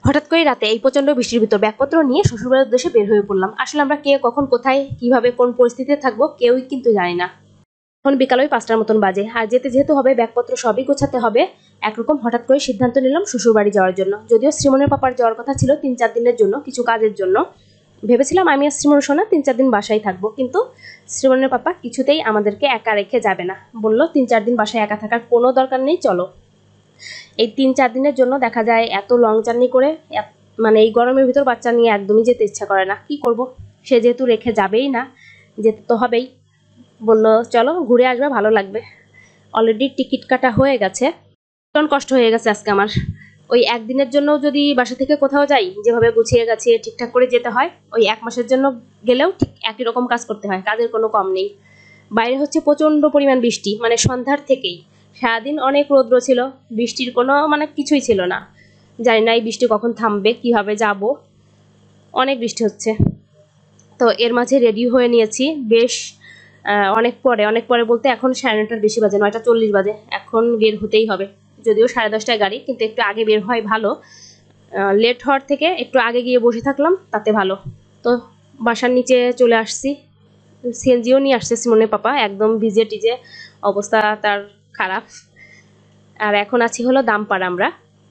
হঠাৎ করে রাতে এই প্রচন্ড বৃষ্টির ভিতর ব্যাগপত্র নিয়ে শ্বশুরবাড়ির উদ্দেশ্যে বের হয়ে পড়লাম। আসলে আমরা কে কখন কোথায় কিভাবে কোন পরিস্থিতিতে থাকবো কেউই কিন্তু জানি না। এখন বিকাল ওই 5টার মতন বাজে, আর যেতে যেহেতু হবে ব্যাগপত্র সবই গোছাতে হবে, একরকম হঠাৎ করে সিদ্ধান্ত নিলাম শ্বশুরবাড়ি যাওয়ার জন্য। যদিও শ্রীমনের পাপার যাওয়ার কথা ছিল 3-4 দিনের জন্য, কিছু কাজের জন্য। ভেবেছিলাম আমি আর শ্রীমন সোনা 3-4 দিন বাসায় থাকবো, কিন্তু শ্রীমনের পাপা কিছুতেই আমাদেরকে একা রেখে যাবে না। বললো 3-4 দিন বাসায় একা থাকার কোনো দরকার নেই, চলো। এই 3-4 দিনের জন্য দেখা যায় এত লং জার্নি করে, মানে এই গরমের ভিতর বাচ্চা নিয়ে একদমই যেতে ইচ্ছা করে না। কি করব, সে যেহেতু রেখে যাবেই না, যেতে তো হবেই। বললো চলো ঘুরে আসবে, ভালো লাগবে। অলরেডি টিকিট কাটা হয়ে গেছে। ভীষণ কষ্ট হয়ে গেছে আজকে আমার। ওই একদিনের জন্য যদি বাসা থেকে কোথাও যাই, যেভাবে গুছিয়ে গাছিয়ে ঠিকঠাক করে যেতে হয়, ওই 1 মাসের জন্য গেলেও ঠিক একই রকম কাজ করতে হয়, কাজের কোনো কম নেই। বাইরে হচ্ছে প্রচণ্ড পরিমাণ বৃষ্টি, মানে সন্ধ্যার থেকেই। সারাদিন অনেক রৌদ্র ছিল, বৃষ্টির কোনো মানে কিছুই ছিল না। জানি না এই বৃষ্টি কখন থামবে, কীভাবে যাব, অনেক বৃষ্টি হচ্ছে। তো এর মাঝে রেডি হয়ে নিয়েছি বেশ অনেক পরে বলতে এখন 9:30 বেশি বাজে, 9:40 বাজে। এখন বের হতেই হবে, যদিও 10:30টায় গাড়ি, কিন্তু একটু আগে বের হয় ভালো। লেট হওয়ার থেকে একটু আগে গিয়ে বসে থাকলাম তাতে ভালো। তো বাসার নিচে চলে আসছি, সিএনজিও নিয়ে আসছে সিমনের পাপা, একদম ভিজে টিজে অবস্থা তার খারাপ। আর এখন আছি হলো দামপাড়া। আমরা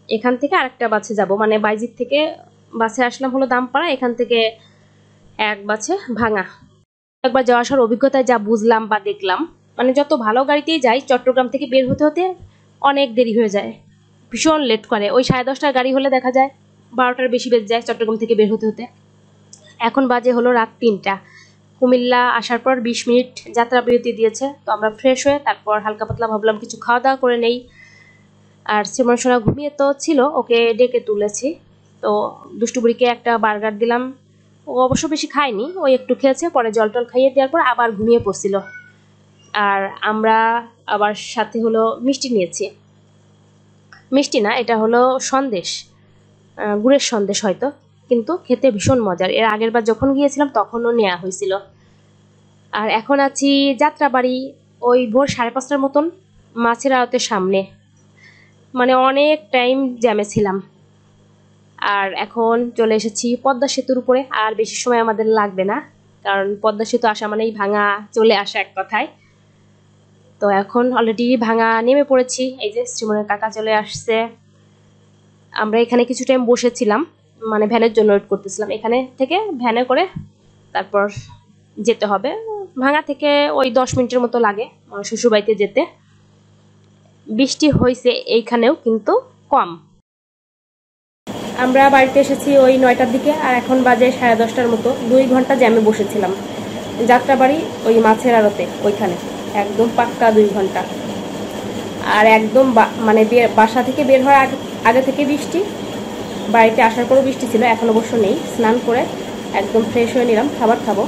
এখান থেকে আরেকটা বাসে যাব, মানে বাইজির থেকে বাসে আসলাম হলো দামপাড়া, এখান থেকে এক বাসে ভাঙা। একবার যাওয়া আসার অভিজ্ঞতায় যা বুঝলাম বা দেখলাম, মানে যত ভালো গাড়িতেই যাই চট্টগ্রাম থেকে বের হতে হতে অনেক দেরি হয়ে যায়, ভীষণ লেট করে। ওই 10:30টার গাড়ি হলে দেখা যায় 12টার বেশি বেজে যায় চট্টগ্রাম থেকে বের হতে হতে। এখন বাজে হলো রাত 3টা। কুমিল্লা আসার পর 20 মিনিট যাত্রা বিরতি দিয়েছে, তো আমরা ফ্রেশ হয়ে তারপর হালকা পাতলা ভাবলাম কিছু খাওয়া দাওয়া করে নেই। আর শ্রীমন সোনা ঘুমিয়ে তো ছিল, ওকে ডেকে তুলেছি। তো দুষ্টুবুড়িকে একটা বার্গার দিলাম, ও অবশ্য বেশি খায়নি, ওই একটু খেয়েছে, পরে জল টল খাইয়ে দেওয়ার পর আবার ঘুমিয়ে পড়ছিল। আর আমরা আবার সাথে হলো মিষ্টি নিয়েছি। মিষ্টি না, এটা হলো সন্দেশ, গুড়ের সন্দেশ হয়তো, কিন্তু খেতে ভীষণ মজার। এর আগের বার যখন গিয়েছিলাম তখনও নেওয়া হয়েছিল। আর এখন আছি যাত্রাবাড়ি, ওই ভোর 5:30টার মতন, মাছের আড়তের সামনে। মানে অনেক টাইম জ্যামে ছিলাম। আর এখন চলে এসেছি পদ্মা সেতুর উপরে, আর বেশি সময় আমাদের লাগবে না, কারণ পদ্মা সেতু আসা মানেই ভাঙা চলে আসা এক কথায়। তো এখন অলরেডি ভাঙা নেমে পড়েছি, এই যে শ্রীমনের কাকা চলে আসছে। আমরা এখানে কিছু টাইম বসেছিলাম, মানে ভ্যানের জন্য ওয়েট করতেছিলাম। এখানে থেকে ভ্যানে করে তারপর যেতে হবে। ভাঙা থেকে ওই 10 মিনিটের মতো লাগে শ্বশুরবাড়িতে যেতে। বৃষ্টি হয়েছে এইখানেও, কিন্তু কম। আমরা বাড়িতে এসেছি ওই 9টার দিকে, আর এখন বাজে 10:30টার মতো। 2 ঘন্টা জ্যামে বসেছিলাম যাত্রাবাড়ি ওই মাছের আড়তে, ওইখানে একদম পাক্কা 2 ঘন্টা। আর একদম মানে বাসা থেকে বের হওয়ার আগে থেকে বৃষ্টি, বাড়িতে আসার পরও বৃষ্টি ছিল, এখন অবশ্য নেই। স্নান করে একদম ফ্রেশ হয়ে নিলাম, খাবার খাবো।